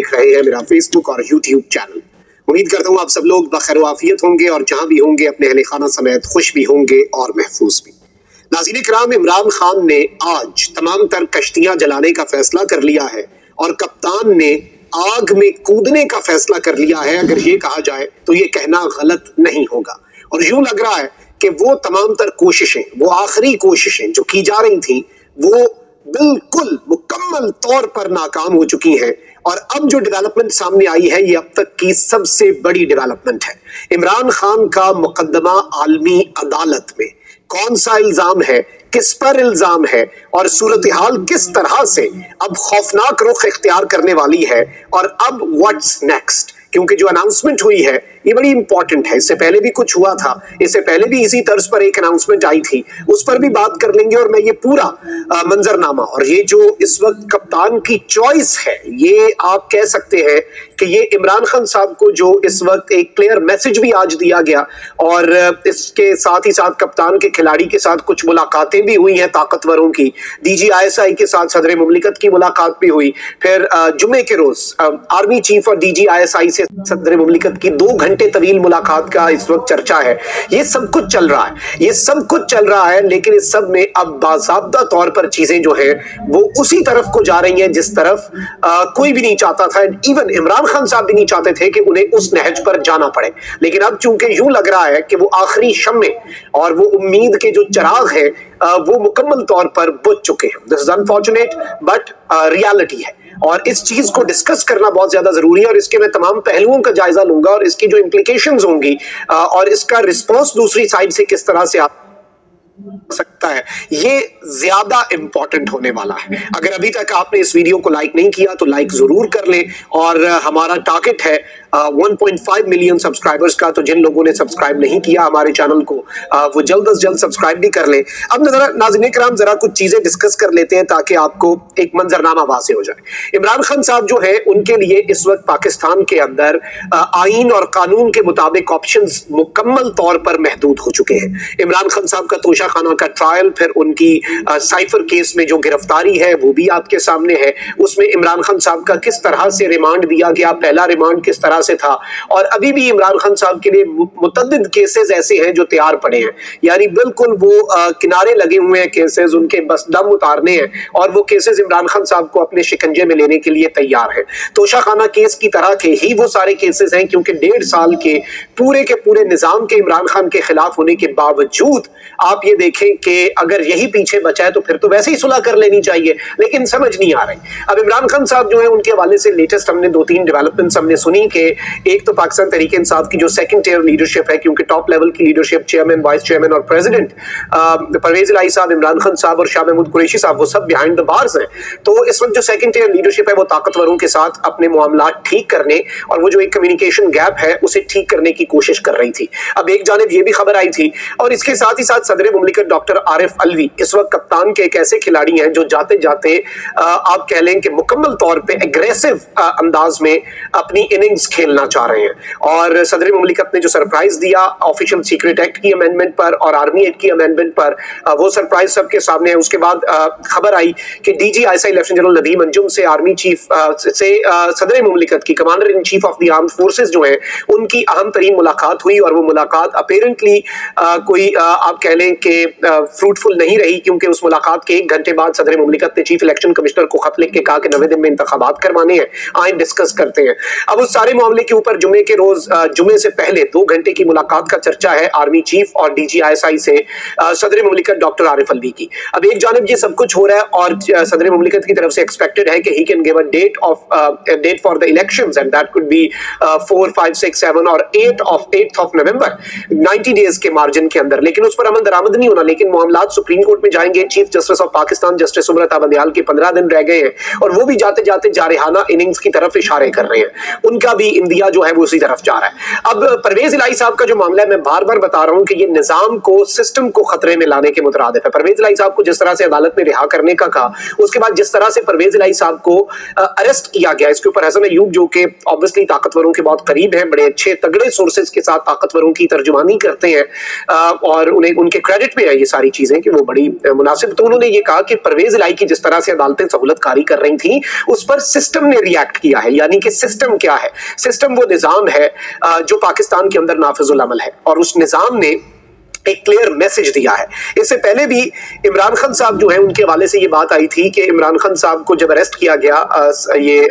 देख रहे हैं मेरा फेसबुक और यूट्यूब चैनल। उम्मीद करता हूँ आप सब लोग बखैर आफियत होंगे और जहां भी होंगे अपने अहले खाना समेत खुश भी होंगे और महफूज भी। नाज़रीन किराम, इमरान खान ने आज तमाम तर कश्तियां जलाने का फैसला कर लिया है और कप्तान ने आग में कूदने का फैसला कर लिया है। अगर ये कहा जाए तो ये कहना गलत नहीं होगा। और यूं लग रहा है कि वो तमाम तर कोशिशें, वो आखिरी कोशिशें जो की जा रही थी, वो बिल्कुल मुकम्मल तौर पर नाकाम हो चुकी हैं। और अब जो डेवलपमेंट सामने आई है, ये अब तक की सबसे बड़ी डेवलपमेंट है। इमरान खान का मुकदमा आलमी अदालत में, कौन सा इल्जाम है, किस पर इल्जाम है और सूरत हाल किस तरह से अब खौफनाक रुख इख्तियार करने वाली है। और अब व्हाट्स नेक्स्ट, क्योंकि जो अनाउंसमेंट हुई है ये बड़ी इंपॉर्टेंट है। इससे पहले भी कुछ हुआ था, इससे पहले भी इसी तर्ज पर एक अनाउंसमेंट आई थी, उस पर भी बात कर लेंगे। और मैं ये पूरा मंजरनामा और ये जो इस वक्त कप्तान की चॉइस है, ये आप कह सकते हैं कि ये इमरान खान साहब को जो इस वक्त एक क्लियर मैसेज भी आज दिया गया। और इसके साथ ही साथ कप्तान के खिलाड़ी के साथ कुछ मुलाकातें भी हुई हैं ताकतवरों की। DGISI के साथ सदर मुमलिकत की मुलाकात भी हुई। फिर जुमे के रोज आर्मी चीफ और DGISI से सदर मुमलिकत की 2 घंटे तवील मुलाकात का इस वक्त चर्चा है। ये सब कुछ चल रहा है, ये सब कुछ चल रहा है, लेकिन इस सब में अब बाज़ाब्ता तौर पर चीजें जो है वो उसी तरफ को जा रही हैं जिस तरफ कोई भी नहीं चाहता था। इवन इमरान खान साहब भी नहीं चाहते थे कि उन्हें उस नहज पर जाना पड़े। लेकिन अब चूंकि यूं लग रहा है कि वो आखिरी शम्मे और वो उम्मीद के जो चिराग है वो मुकम्मल तौर पर बुझ चुके हैं। This is unfortunate but reality है और इस चीज को डिस्कस करना बहुत ज्यादा जरूरी है। और इसके मैं तमाम पहलुओं का जायजा लूंगा और इसकी जो इम्प्लीकेशंस होंगी और इसका रिस्पॉन्स दूसरी साइड से किस तरह से आ सकता है, ये ज्यादा इंपॉर्टेंट होने वाला है। अगर अभी तक आपने इस वीडियो को लाइक नहीं किया तो लाइक जरूर कर लें। और हमारा टारगेट है 1.5 मिलियन सब्सक्राइबर्स का, तो जिन लोगों ने सब्सक्राइब नहीं किया हमारे चैनल को वो जल्द अज जल्द सब्सक्राइब भी कर लें। अब नाज़रीन किराम जरा कुछ चीजें डिस्कस कर लेते हैं ताकि आपको एक मंजरनामा वाज़े हो जाए। इमरान खान साहब जो है उनके लिए इस वक्त पाकिस्तान के अंदर आईन और कानून के मुताबिक ऑप्शंस मुकम्मल तौर पर महदूद हो चुके हैं। इमरान खान साहब का तोशा खाना का ट्रायल, फिर उनकी साइफर केस में जो गिरफ्तारी है वो भी आपके सामने है। उसमें इमरान खान साहब का किस तरह से रिमांड दिया गया, पहला रिमांड किस तरह से था। और अभी भी इमरान खान साहब के लिए मुतअद्दिद केसेस ऐसे हैं जो तैयार पड़े हैं, यानी बिल्कुल वो किनारे लगे हुए हैं केसेस, उनके बस दम उतारने हैं और वो केसेस इमरान खान साहब को अपने शिकंजे में लेने के लिए तैयार है। तोशा खाना केस की तरह के ही वो सारे केसेस हैं, क्योंकि 1.5 साल के पूरे निजाम के इमरान खान के खिलाफ होने के बावजूद आप ये देखें कि अगर यही पीछे बचा है तो फिर तो वैसे ही सुलह कर लेनी चाहिए, लेकिन समझ नहीं आ रही। अब इमरान खान साहब जो है उनके हवाले से लेटेस्ट हमने 2-3 डेवलपमेंट्स हमने सुनी कि एक तो पाकिस्तान तहरीक इंसाफ की जो सेकंड टियर लीडरशिप है, क्योंकि टॉप लेवल की लीडरशिप चेयरमैन, वाइस चेयरमैन और प्रेसिडेंट परवेज इलाही साहब, इमरान खान साहब और शाह महमूद कुरैशी साहब, वो सब बिहाइंड द बार्स हैं। तो इस वक्त जो सेकंड टियर लीडरशिप है वो ताकतवरों के साथ अपने मामला ठीक करने और वो जो एक कम्युनिकेशन गैप है उसे ठीक करने की कोशिश कर रही थी। अब एक जानिब ये भी खबर आई थी और इसके साथ ही साथ सदर मुमलिकत डॉक्टर आरिफ अलवी इस वक्त कप्तान के एक ऐसे खिलाड़ी हैं जो जाते जाते आप कह लें कि मुकम्मल तौर पे एग्रेसिव अंदाज में अपनी इनिंग्स खेलना चाह रहे हैं। और सदर मुमलिकत ने जो सरप्राइज दिया ऑफिशियल सीक्रेट एक्ट की अमेंडमेंट पर और आर्मी एक्ट की अमेंडमेंट पर, वो सरप्राइज सबके सामने है। उसके बाद खबर आई कि DGISI lieutenant general Nadeem Anjum से आर्मी चीफ से सदर मुमलिकत की commander in chief of the armed forces जो है उनकी अहम तरीन मुलाकात हुई। और वो मुलाकात अपेरेंटली कोई आप कह लें कि फ्रूटफुल नहीं रही, क्योंकि उस मुलाकात के 1 घंटे बाद सदर मुमलिकत ने चीफ इलेक्शन कमिश्नर को खत लिख के कहा कि 90 दिन में इंतखाबात करवाने हैं, आए डिस्कस करते हैं। अब उस सारे मामले के ऊपर जुमे के रोज जुमे से पहले 2 घंटे की मुलाकात का चर्चा है आर्मी चीफ और DGISI से सदर मुमलिकत डॉक्टर आरिफ अलवी की। अब एक जानिब ये सब कुछ हो रहा है और सदर मुमलिकत की तरफ से एक्सपेक्टेड है कि he can give a date for the elections and that could be 4, 5, 6, 7 और 8 ऑफ नवंबर, 90 डेज के मार्जिन के अंदर। लेकिन उस पर अमल दरामद नहीं होना, लेकिन मामलात सुप्रीम कोर्ट में जाएंगे। Chief justice of Pakistan justice Umar Ata Bandial के 15 दिन रह गए हैं और वो भी जाते जाते जारहाना इनिंग्स की तरफ इशारे कर रहे हैं। उनका भी इंडिया जो है वो उसी तरफ जा रहा है। अब परवेज इलाही साहब का जो मामला है, मैं बार बार बता रहा हूं कि ये निजाम को, सिस्टम को खतरे में लाने के मुतरादिफ है। परवेज इलाही साहब को जिस तरह से अदालत में रिहा करने का कहा, उसके बाद जिस तरह से परवेज इलाही साहब को अरेस्ट किया गया, इसके ऊपर हसन अयूब जो कि ऑब्वियसली ताकतवरों के बहुत करीब हैं, बड़े अच्छे तगड़े सोर्सेज के साथ ताकतवरों की तर्जुमानी करते हैं और उन्हें उनके क्रेडिट में है ये सारी चीजें कि वो बड़ी मुनासिब। तो उन्होंने ये कहा कि परवेज इलाही की जिस तरह से अदालतें सहूलतकारी कर रही थी उस पर सिस्टम ने रिएक्ट किया है। यानी कि सिस्टम क्या है? सिस्टम वो निजाम है जो पाकिस्तान के अंदर नाफिजुल अमल है और उस निजाम ने एक क्लियर मैसेज दिया है। इससे पहले भी इमरान खान साहब जो है उनके हवाले से ये बात आई थी कि इमरान खान साहब को जब अरेस्ट किया गया ये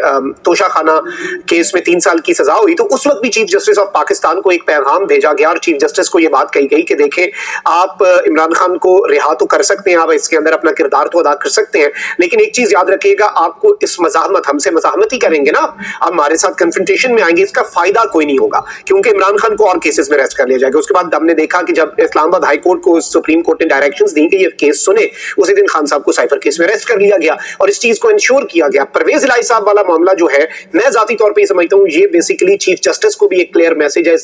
तोशा खाना केस में 3 साल की सजा हुई, तो उस वक्त भी चीफ जस्टिस ऑफ पाकिस्तान को एक पैगाम भेजा गया और चीफ जस्टिस को ये बात कही गई कि देखें आप इमरान खान को रिहा तो कर सकते हैं, आप इसके अंदर अपना किरदार तो अदा कर सकते हैं, लेकिन एक चीज याद रखिएगा, आपको इस मज़ाहमत हमसे मज़ाहमत ही करेंगे ना, आप हमारे साथ कन्फ्रंटेशन में आएंगे, इसका फायदा कोई नहीं होगा क्योंकि इमरान खान को और केसेस में अरेस्ट कर लिया जाएगा। उसके बाद हमने देखा कि जब इस्लामाबाद हाई कोर्ट को सुप्रीम कोर्ट ने डायरेक्शंस दी कि ये केस सुने, उसी दिन खान साहब को साइफर केस में अरेस्ट कर लिया गया और इस चीज को इंश्योर किया गया। परवेज इलाही साहब वाला मामला जो है, मैं जाती तौर पे समझता हूं ये बेसिकली चीफ जस्टिस को भी एक क्लियर मैसेज है,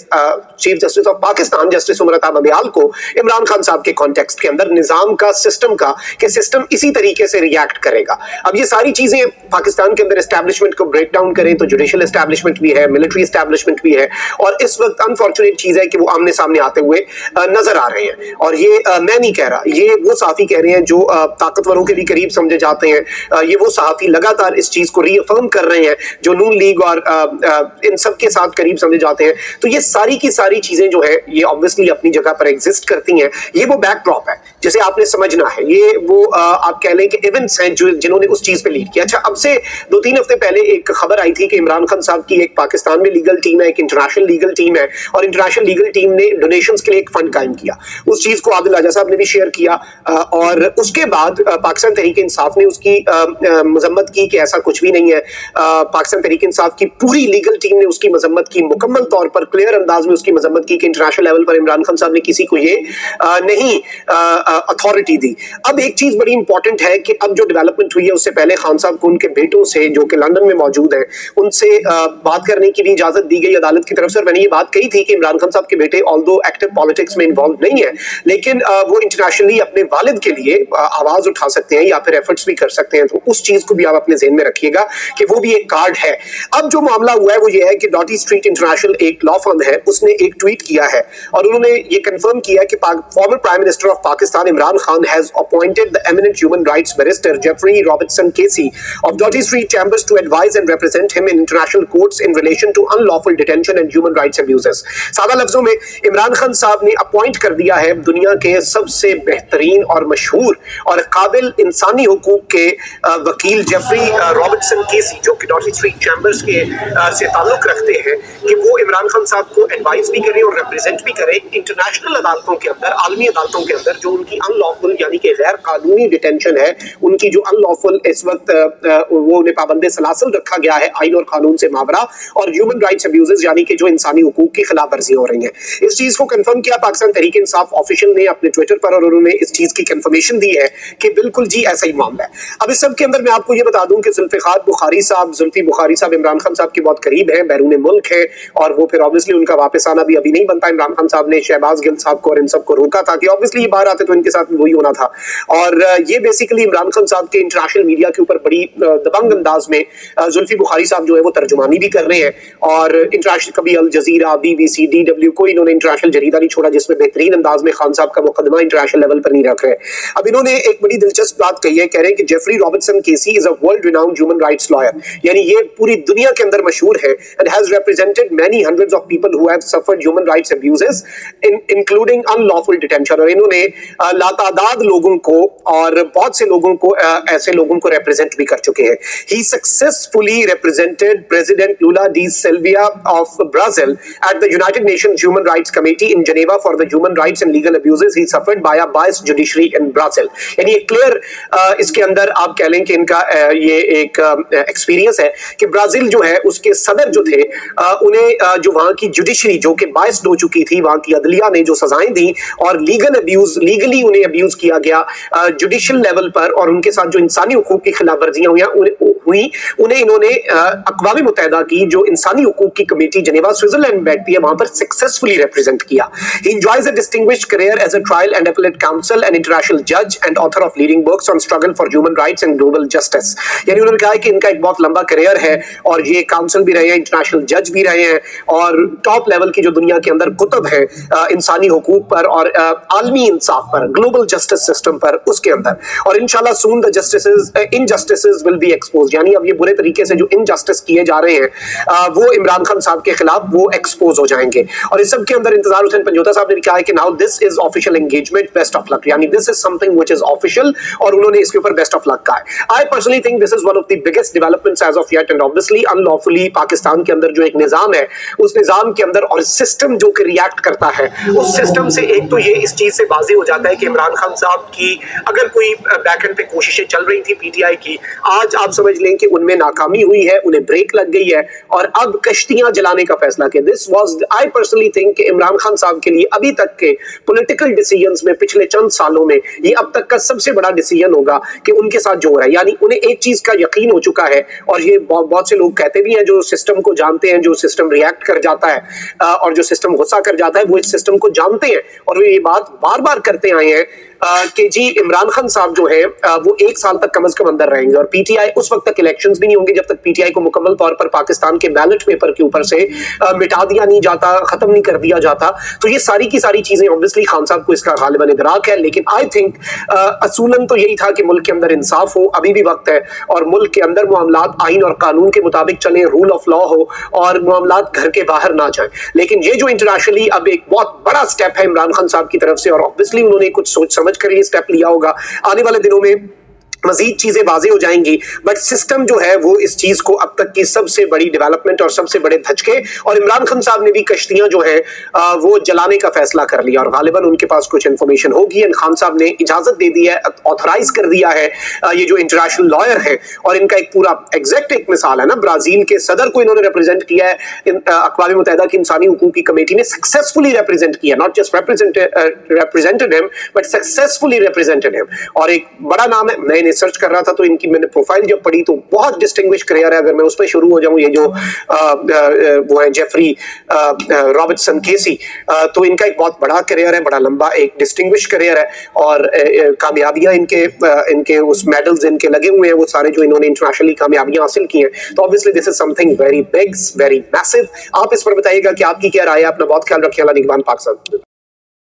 chief justice of Pakistan justice Umar Ata Bandial को इमरान खान साहब के कॉन्टेक्स्ट के अंदर निजाम का, सिस्टम का, कि सिस्टम इसी तरीके से रिएक्ट करेगा। अब ये सारी चीजें पाकिस्तान के अंदर एस्टैब्लिशमेंट को ब्रेक डाउन करें तो जुडिशियल एस्टैब्लिशमेंट भी है, मिलिट्री एस्टैब्लिशमेंट भी है और इस वक्त अनफॉर्चुनेट चीज है कि वो आमने सामने आते हुए नजर आ रहे हैं। और ये मैं नहीं कह रहा, ये वो सहाफी कह रहे हैं जो ताकतवरों के भी करीब समझे जाते हैं। ये वो सहाफी लगातार इस चीज को रीअफर्म कर रहे हैं जो नून लीग और इन सब के साथ करीब समझे जाते हैं। तो ये सारी की सारी चीजें जो है ये ऑब्वियसली अपनी जगह पर एग्जिस्ट करती हैं। ये वो बैकड्रॉप है जिसे आपने समझना है, ये वो आप कह लें कि इवेंट्स हैं जो जिन्होंने उस चीज पे लीड किया। अच्छा, अब से 2-3 हफ्ते पहले एक खबर आई थी कि इमरान खान साहब की एक पाकिस्तान में लीगल टीम है, एक इंटरनेशनल लीगल टीम है और इंटरनेशनल लीगल टीम ने डोनेशंस के लिए एक फंड कायम किया। उस चीज को आदिल राजा साहब ने भी शेयर किया और उसके बाद पाकिस्तान तहरीक इंसाफ ने उसकी मजम्मत की कि ऐसा कुछ भी नहीं है। पाकिस्तान तहरीक इंसाफ की पूरी लीगल टीम ने उसकी मजम्मत की, मुकम्मल तौर पर क्लियर अंदाज में उसकी मजम्मत की कि इंटरनेशनल लेवल पर इमरान खान साहब ने किसी को ये नहीं अथॉरिटी दी। अब एक चीज बड़ी इंपॉर्टेंट है कि अब जो डेवलपमेंट हुई है उससे पहले खान साहब को उनके बेटों से जो कि लंदन में मौजूद हैं उनसे बात करने की भी इजाजत दी गई अदालत की तरफ से। मैंने ये बात कही थी कि इमरान खान साहब के बेटे ऑल्दो एक्टिव पॉलिटिक्स में इन्वॉल्व नहीं है लेकिन वो इंटरनेशनली अपने वालिद के लिए आवाज उठा सकते हैं या फिर एफर्ट्स भी कर सकते हैं। तो उस चीज को भी आप अपने ज़हन में रखिएगा कि वो भी एक कार्ड है। अब जो मामला हुआ है वो ये है कि डॉटी स्ट्रीट इंटरनेशनल एक लॉ फर्म है, उसने एक ट्वीट किया है और उन्होंने ये कंफर्म किया कि former prime minister of Pakistan Imran Khan has appointed the eminent human rights barrister Geoffrey Robertson KC of Doughty Street Chambers to advise and represent him in international courts in relation to unlawful detention and human rights abuses. सादा लफ्जों में इमरान खान साहब ने appoint कर दिया है दुनिया के सबसे बेहतरीन और मशहूर और काबिल इंसानी हुकूक के वकील जेफरी रॉबर्टसन केसी जो कि डॉटी स्ट्रीट चैम्बर्स के से ताल्लुक रखते हैं कि वो इमरान खान साहब को एडवाइस भी करें और रिप्रेजेंट भी करें इंटरनेशनल अदालतों के अंदर, आलमी अदालतों के अंदर जो उनकी अनलॉफुल यानी कि गैर कानूनी डिटेंशन है, उनकी जो अनलॉफुल इस वक्त वो उन्हें पाबंदे सलासल रखा गया है आइन और कानून से मावरा, और ह्यूमन राइट्स अब्यूजेस यानी कि जो इंसानी हुकूक की खिलाफ वर्जी हो रही है। इस चीज को कंफर्म किया पाकिस्तान तहरीक इंसाफ ऑफिशियल ने अपने ट्विटर पर और उन्होंने इस चीज की कंफर्मेशन दी है कि बिल्कुल जी ऐसा ही मामला है। अब इस सब के अंदर मैं आपको ये बता दूं कि जुल्फिकार बुखारी साहब, जुल्फी बुखारी साहब इमरान खान साहब के बहुत करीब है, बैरून मुल्क है और वो फिर ऑब्वियसली उनका वापस आना भी अभी नहीं बनता। इमरान खान साहब ने शहबाज गिल साहब को और इन सबको रोका था कि ऑब्वियसली ये बाहर आते तो इनके साथ वही होना था। और ये बेसिकली इमरान खान साहब के इंटरनेशनल मीडिया के ऊपर बड़ी दबंग अंदाज में जुल्फी बुखारी साहब जो है वो तर्जुमानी भी कर रहे हैं और इंटरनेशनल कभी अल जजीरा, BBC, DW कोई इन्होंने इंटरनेशनल जरीदा नहीं छोड़ा जिसमें बेहतरीन अंदाज में खान साहब का मुकदमा इंटरनेशनल लेवल पर नहीं रख रहे। अब इन्होंने एक बड़ी दिलचस्प बात कही है, कह रहे हैं कि Jeffrey Robertson KC is a world renowned human rights lawyer, यानी ये पूरी दुनिया के अंदर मशहूर है and has represented many hundreds of people who have suffered human rights abuses including unlawful detention. और इन्होंने लातादाद लोगों को और बहुत से लोगों को ऐसे लोगों को रिप्रेजेंट भी कर चुके हैं। He successfully represented President Lula de Silvia of Brazil at the United Nations human rights committee in Geneva for the human rights and legal abuses he suffered by a biased judiciary in Brazil. यानी एक clear इसके अंदर आप कह लें कि इनका ये एक एक्सपीरियंस है कि ब्राजील जो है उसके सदर जो थे उन्हें जो वहां की जुडिशरी जो कि बायस्ड हो चुकी थी, वहां की अदलिया ने जो सजाएं दी और लीगली उन्हें अब्यूज किया गया जुडिशियल लेवल पर और उनके साथ जो इंसानी हुकूक की खिलाफ वर्जियां हुई उन्हें इन्होंने अक़वाम मुत्तहिदा की जो इंसानी हुकूक की कमेटी जेनेवा स्विट्जरलैंड में बैठती है वहां पर सक्सेसफुली रिप्रेजेंट किया। He enjoys a distinguished career as a trial and appellate counsel and international judge and author of leading books on struggle for human rights and global justice। यानी उन्होंने कहा है कि इनका एक बहुत लंबा करियर है और ये काउंसिल भी रहे हैं, इंटरनेशनल जज भी रहे हैं और टॉप लेवल की जो दुनिया के अंदर कुतुब है इंसानी हुकूक पर और आलमी इंसाफ पर, पर, ग्लोबल जस्टिस सिस्टम पर, उसके अंदर। और इंशाल्लाह soon the injustices will be expose, यानी अब ये बुरे तरीके से जो इनजस्टिस किए जा रहे हैं वो इमरान खान साहब के खिलाफ वो एक्सपोज हो जाएंगे। और इस सब के अंदर इंतजार हुसैन पंजोता साहब ने भी कहा है कि now this is official engagement, best of luck, यानी this is something which is official, और उन्होंने इसके ऊपर बेस्ट ऑफ लक कहा है। I personally think this is one of the biggest developments as of yet, and obviously unlawfully Pakistan के अंदर जो एक निजाम है, उस निजाम के अंदर और सिस्टम जो कि रिएक्ट करता है, उस सिस्टम से एक तो ये इस चीज से वाज़ेह हो जाता है कि इमरान खान साहब की अगर कोई बैकएंड पे कोशिशें चल रही थी पीटीआई की, आज आप समझ लें कि उनमें नाकामी हुई है, उन्हें ब्रेक लग गई है और अब कश्तियां जलाने का फैसला किया। This was, I personally think कि इमरान खान साहब के लिए अभी तक के पॉलिटिकल डिसीजंस में पिछले चंद सालों में ये अब तक का सबसे बड़ा डिसीजन होगा कि उनके साथ जो हो रहा है, यानी उन्हें एक चीज का यकीन हो चुका है, और ये बहुत से लोग कहते भी हैं जो सिस्टम को जानते हैं, जो सिस्टम रिएक्ट कर जाता है और जो सिस्टम गुस्सा कर जाता है, वो इस सिस्टम को जानते हैं और वो ये बात बार बार करते आए हैं कि जी इमरान खान साहब जो है वो 1 साल तक कम से कम अंदर रहेंगे, और पीटीआई उस वक्त तक इलेक्शंस भी नहीं होंगे जब तक पीटीआई को मुकम्मल तौर पर पाकिस्तान के बैलेट पेपर के ऊपर से मिटा दिया नहीं जाता, खत्म नहीं कर दिया जाता। तो ये सारी की सारी चीजें ऑब्वियसली खान साहब को इसका गालिबन इदराक है, लेकिन आई थिंक असूलन तो यही था कि मुल्क के अंदर इंसाफ हो, अभी भी वक्त है, और मुल्क के अंदर मामलात आइन और कानून के मुताबिक चले, रूल ऑफ लॉ हो और मामलात घर के बाहर ना जाए। लेकिन ये जो इंटरनेशनली अब एक बहुत बड़ा स्टेप है इमरान खान साहब की तरफ से, और ऑब्वियसली उन्होंने कुछ सोच समझ कर ये स्टेप लिया होगा, आने वाले दिनों में मजीद चीजें वाज़ेह हो जाएंगी, बट सिस्टम जो है वो इस चीज को अब तक की सबसे बड़ी डेवलपमेंट और सबसे बड़े धचके, और इमरान खान साहब ने भी कश्तियां जो है वो जलाने का फैसला कर लिया, और गालिबन उनके पास कुछ इंफॉर्मेशन होगी, एंड खान साहब ने इजाजत दे दी है, ऑथराइज कर दिया है ये जो इंटरनेशनल लॉयर है, और इनका एक पूरा एग्जैक्ट एक मिसाल है ना, ब्राजील के सदर को इन्होंने रिप्रेजेंट किया है, अक़वाम मुत्तहिदा की इंसानी हुकूक की कमेटी ने सक्सेसफुली रिप्रेजेंट किया, not just represented him but successfully represented him, और एक बड़ा नाम है। मैं सर्च कर रहा था तो इनकी मैंने प्रोफाइल जब पढ़ी तो बहुत डिस्टिंग्विश करियर है, अगर मैं उस पर शुरू हो जाऊं, ये जो वो है जेफरी रॉबर्टसन केसी, तो इनका एक बहुत बड़ा करियर है, बड़ा लंबा एक डिस्टिंग्विश करियर है, और कामयाबियां इनके उस मेडल्स इनके लगे हुए हैं, वो सारे जो इन्होंने इंटरनेशनली कामयाबियां हासिल की हैं, तो obviously this is something very big, very massive. आप इस पर बताइएगा कि आपकी क्या राय है, अपना बहुत ख्याल रखिए, अल्लाह निगहबान पाक साहब।